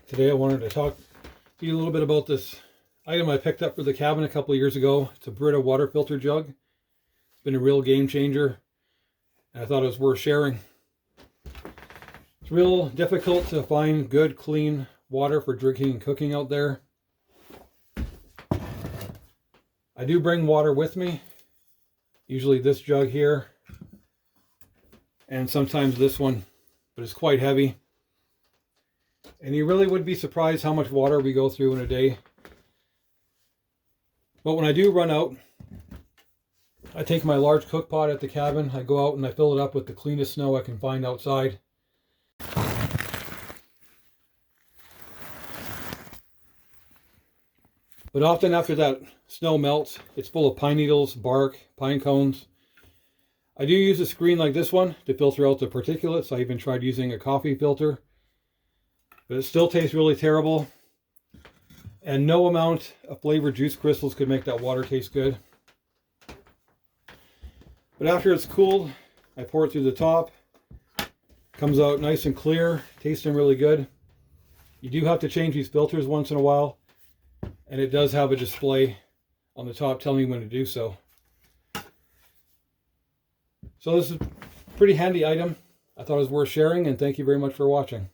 Today I wanted to talk to you a little bit about this item I picked up for the cabin a couple of years ago. It's a Brita water filter jug. It's been a real game changer, and I thought it was worth sharing. It's real difficult to find good, clean water for drinking and cooking out there. I do bring water with me, usually this jug here, and sometimes this one, but it's quite heavy. And you really would be surprised how much water we go through in a day. But when I do run out, I take my large cook pot at the cabin, I go out and I fill it up with the cleanest snow I can find outside. But often after that snow melts, it's full of pine needles, bark, pine cones. I do use a screen like this one to filter out the particulates. I even tried using a coffee filter, but it still tastes really terrible. And no amount of flavored juice crystals could make that water taste good. But after it's cooled, I pour it through the top. Comes out nice and clear, tasting really good. You do have to change these filters once in a while, and it does have a display on the top telling you when to do so. So this is a pretty handy item. I thought it was worth sharing, and thank you very much for watching.